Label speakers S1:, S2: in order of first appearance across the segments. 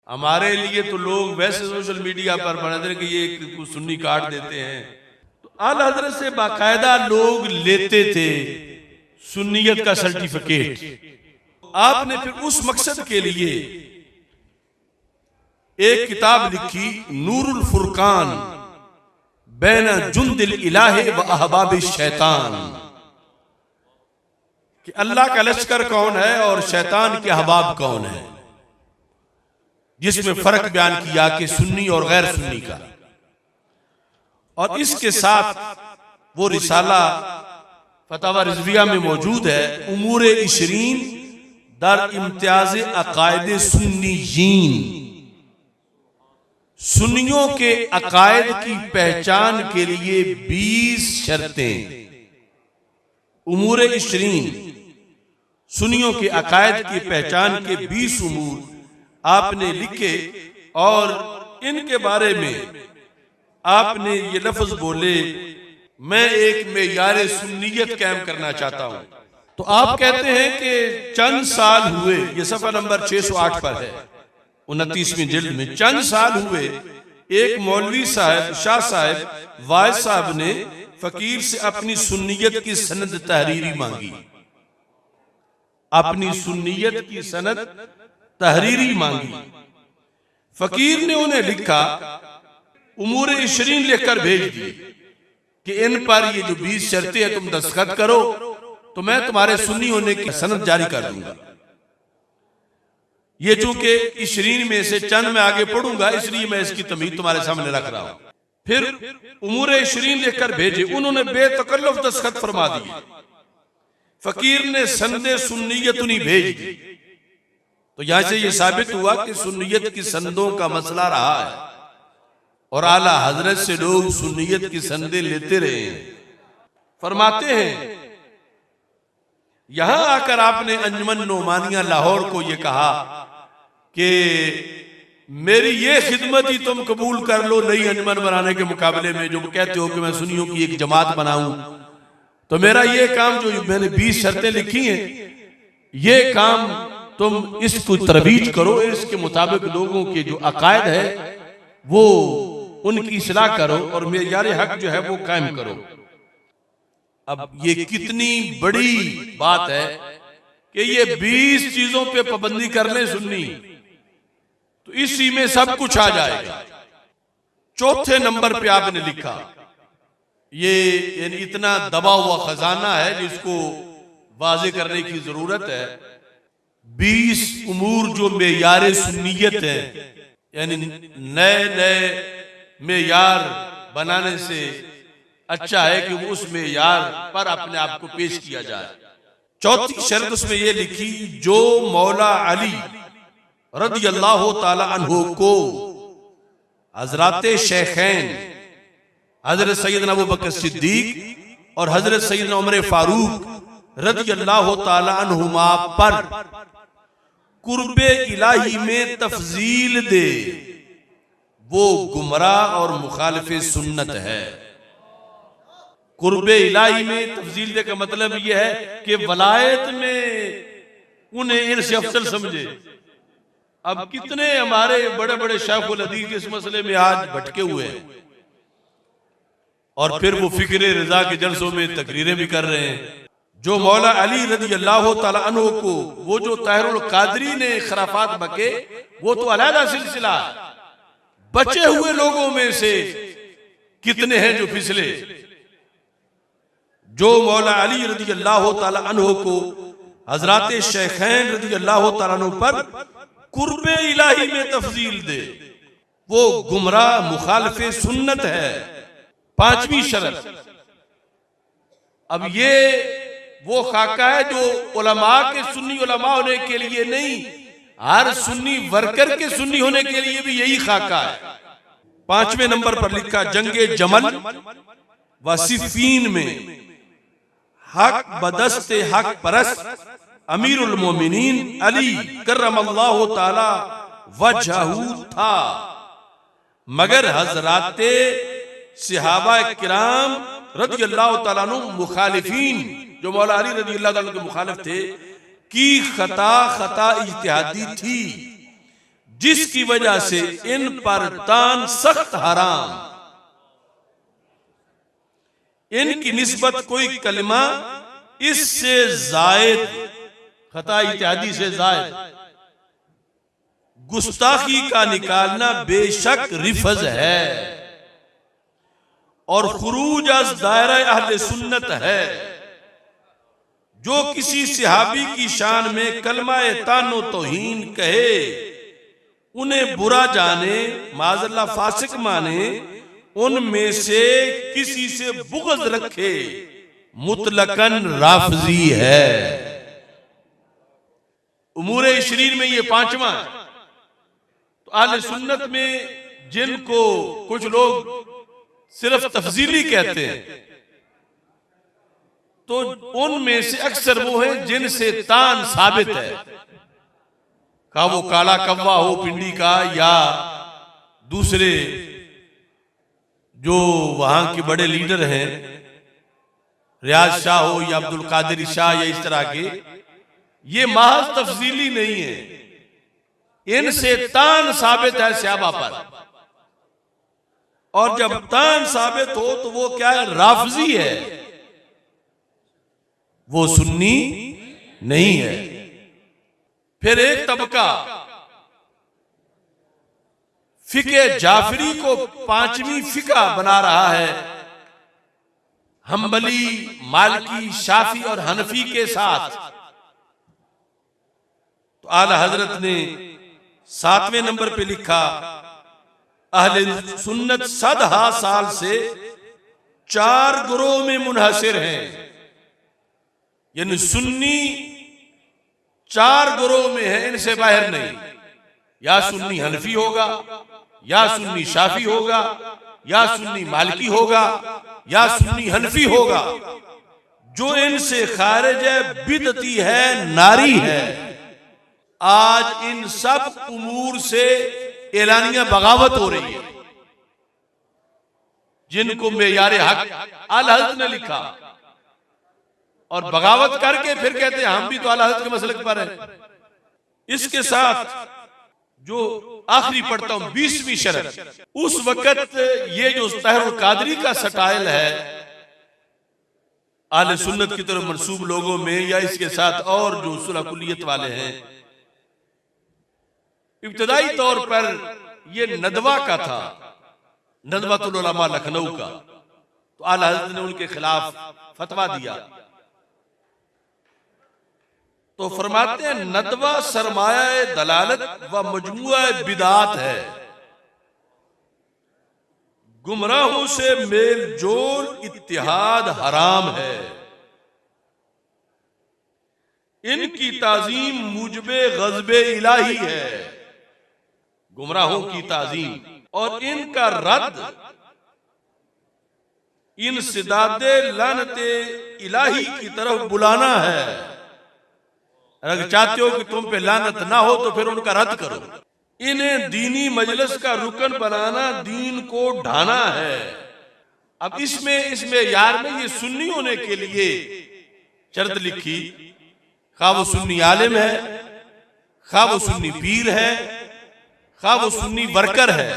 S1: हमारे लिए तो लोग वैसे सोशल मीडिया पर बना कि ये कुछ सुन्नी काट देते हैं, तो आला हजरत से बाकायदा लोग लेते थे सुन्नियत का सर्टिफिकेट। आपने फिर उस मकसद के लिए एक किताब लिखी, नूरुल फुरकान बैन जुंदिल इलाही व अहबाब शैतान, कि अल्लाह का लश्कर कौन है और शैतान के अहबाब कौन है, जिसमें फर्क बयान किया कि सुन्नी और गैर सुन्नी का। और इसके साथ वो रिसाला फतावा रिजविया में मौजूद है, उमूरे इशरीन दर इम्तियाज अकायद सुन्नीयीन, सुन्नियों के अकायद की पहचान के लिए 20 शर्तें। उमूरे इशरीन, सुन्नियों के अकायद की पहचान के 20 उमूर आपने लिखे, और इनके बारे में आपने ये लफ्ज बोले, मैं एक मेयार सुन्नियत कायम करना चाहता हूं। तो आप कहते हैं कि चंद साल हुए, ये सफा नंबर 608 पर है 29वीं जिल्द में, चंद साल हुए एक मौलवी साहब शाह साहब वाइज साहब ने फकीर से अपनी सुन्नियत की सनद तहरीरी मांगी, अपनी सुन्नियत की सनद तहरीरी मांगी। फकीर ने उन्हें लिखा, उमूर इशरीन लिखकर भेज दिए कि इन पर ये जो 20 शर्तें हैं तुम दस्तखत करो तो मैं तुम्हारे सुन्नी होने की सनद जारी कर दूंगा। ये चूंकि इशरीन में से चंद में आगे पढ़ूंगा, इसलिए मैं इसकी तमीज तुम्हारे सामने रख रहा हूं। फिर उमूर इशरीन लिखकर भेजे, उन्होंने बेतकल्लुफ दस्तखत फरमा दिए। फकीर ने सनदे सुन्नियत उन्हीं भेज दी। तो यहां से यह साबित हुआ कि सुन्नियत की संदों का मसला रहा है और आला हजरत से लोग सुन्नियत की संदे लेते रहे हैं। फरमाते हैं, यहां आकर आपने अंजुमन नोमानिया लाहौर को यह कहा कि मेरी ये खिदमत ही तुम कबूल कर लो नई अंजुमन बनाने के मुकाबले में, जो कहते हो कि मैं सुन्नियों की एक जमात बनाऊं, तो मेरा ये काम जो मैंने 20 शर्तें लिखी हैं, ये काम तुम इसको तरबीज करो, इसके मुताबिक लोगों के जो अकायद है वो उनकी इस्लाह करो और मेयार हक जो है वो कायम करो। अब ये कितनी बड़ी बात है कि ये 20 चीजों पे पाबंदी कर ले सुन्नी, तो इसी में सब कुछ आ जाएगा। चौथे नंबर पे आपने लिखा, ये यानी इतना दबा हुआ खजाना है जिसको वाजे करने की जरूरत है। 20 उमूर जो मेयार सुन्नियत है, यानी नए नए मेयार बनाने से अच्छा है कि वो उस मेयार पर अपने आप को पेश किया जाए। चौथी शर्त उसमें ये लिखी, जो मौला अली रज़ी अल्लाह ताला अन्हु को हजरत शेखैन हजरत सैयदना अबू बकर सिद्दीक और हजरत सैयदना उमर फारूक रज़ी अल्लाह ताला अन्हुमा पर कुर्बे इलाही में तफजील दे, वो गुमराह और मुखालिफ सुन्नत है। कुर्बे इलाही में तफजील दे का मतलब यह है कि वलायत में उन्हें इनसे अफजल समझे। अब कितने हमारे बड़े बड़े शेखुल हदीस इस मसले में आज भटके हुए हैं और फिर वो फिक्र रजा के जलसों में तकरीरें भी कर रहे हैं। जो मौला अली रज़ी अल्लाह ताला अन्हु को वो जो ताहिरुल कादरी ने खराफात बके, वो तो अलहदा सिलसिला। बचे हुए लोगों में से कितने हैं जो फिसले। जो मौला अली रज़ी अल्लाह ताला अन्हु को हजरत शेखैन रज़ी अल्लाह ताला अन्हु पर कुर्बे इलाही में तफजील दे, वो गुमराह मुखालिफ सुन्नत है। पांचवी शर्त, अब ये वो खाका है जो उलमा के सुन्नी उलमा होने के लिए नहीं, हर सुन्नी वर्कर के सुन्नी होने के लिए भी यही खाका है। 5वें नंबर पर लिखा, जंगे जमल व सिफीन में हक बदस्ते हक परस्त अमीरुल मोमिनीन अली करमल्लाहु ताला वजहू था, मगर हजराते सहाबा किराम रज़ी अल्लाह ताला अन्हुम मुखालिफीन, जो मौला अली रज़ी अल्लाह ताला के मुखालिफ थे, की खता इज्तिहादी थी, जिसकी वजह से इन पर तान सख्त हराम, इनकी निस्बत कोई कलमा इससे जायद, खता इत्यादि से जायद, गुस्ताखी का निकालना बेशक रिफज है और खुरूज अज दायरा अहले सुन्नत है। जो किसी सहाबी की शान में कलमाए तानो तौहीन कहे, उन्हें बुरा जाने, माज़अल्लाह फासिक माने, उनमें से किसी से बुग़्ज़ रखे, मुतलकन राफ़ज़ी है। उमूर इशरीन में ये पांचवा है। तो अहले सुन्नत में जिनको कुछ लोग सिर्फ तफजीली कहते हैं, तो उनमें से अक्सर वो है जिनसे तान साबित है, का वो काला कव्वा हो पिंडी का, या दूसरे जो वहां के बड़े लीडर हैं, रियाज शाह हो या अब्दुल कादिर शाह या इस तरह के, ये महज तफजीली नहीं है, इनसे तान साबित है सहाबा पर। और जब तान साबित हो तो वो क्या है? राफजी है, वो सुन्नी नहीं है। फिर एक तबका फिके जाफरी को पांचवी फिका बना रहा है, हम्बली, मालिकी, शाफी और हनफी के साथ। तो आला हजरत ने 7वें नंबर पे लिखा, अहले सुन्नत सदहा साल से 4 गुरोह में मुनहसिर हैं, यानी सुन्नी 4 गुरोह में है, इनसे बाहर नहीं। या सुन्नी हनफी होगा, या सुन्नी शाफी होगा, या सुन्नी मालिकी होगा, या सुन्नी हनफी होगा। जो इनसे खारिज है, बिदती है, नारी है। आज इन सब उमूर से एलानिया बगावत हो रही है, जिनको मेयारे हक आला हज़रत ने लिखा, और बगावत करके फिर कहते हैं हम भी तो आला हज़रत के मसलक पर हैं। इसके साथ जो आखिरी पढ़ता हूं 20वीं शरत, उस वक्त ये जो तहरुल कादरी का स्टाइल है आले सुन्नत की तरफ मंसूब लोगों में, या इसके साथ और जो सुलह कुलियत वाले हैं, इब्तदाई तौर पर ये नदवा का था, नदवातुल उलमा लखनऊ का। तो आला हज़रत ने उनके खिलाफ फतवा दिया। तो फरमाते हैं नदवा सरमाया दलालत व मजमुआ बिदात है, गुमराहों से मेल जोल इत्तिहाद हराम है, इनकी ताजीम मुजबे गज़बे इलाही है, गुमराहों की ताजीम, और इनका रद्द इंसिदादे लानते इलाही की तरफ बुलाना है। अगर चाहते हो कि तुम पे लानत ना हो तो फिर उनका रद्द करो। इन्हें दीनी मजलिस का रुकन बनाना दीन को ढाना है। अब इसमें यार में ये सुन्नी होने के लिए शर्त लिखी, खा वो सुन्नी आलिम है, खा वो सुन्नी पीर है, खा वो सुन्नी वर्कर है,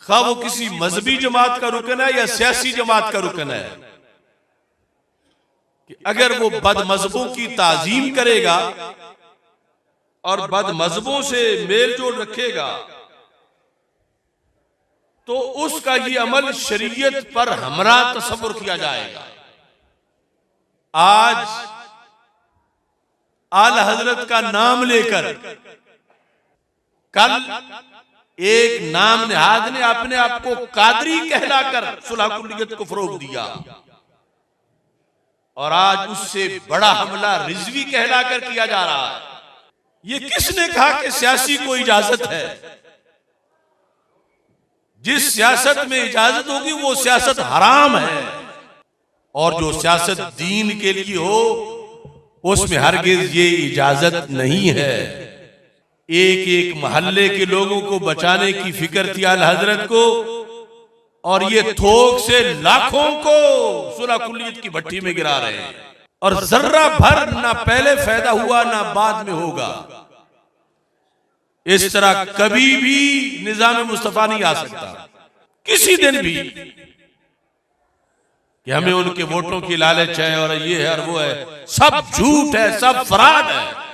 S1: खा वो किसी मजहबी जमात का रुकन है या सियासी जमात का रुकन है, कि अगर वो बद मजहबों की ताजीम करेगा और बद मजहबों से मेल जोल रखेगा, तो उसका ये अमल शरीयत पर हमरा तसव्वुर किया जाएगा। आज आला हजरत का नाम लेकर कल एक नाम नेहाद ने अपने आप को कादरी कहलाकर सुलह कुलियत को फरोग दिया, और आज उससे बड़ा हमला रिजवी कहलाकर किया जा रहा है। ये किसने कहा कि सियासी को इजाजत है? जिस सियासत में इजाजत होगी वो सियासत हराम है, और जो सियासत दीन के लिए हो उसमें हरगिज ये इजाजत नहीं है। एक एक मोहल्ले के लोगों को बचाने की फिक्र थी आला हजरत को, और ये थोक से लाखों को सुलह कुलियत की भट्टी में गिरा रहे हैं, और जर्रा भर ना पहले फायदा हुआ ना बाद में होगा। इस तरह कभी भी निजाम मुस्तफा नहीं आ सकता किसी दिन भी कि हमें उनके वोटों की लालच है और ये है और वो है। सब झूठ है, सब फराड है।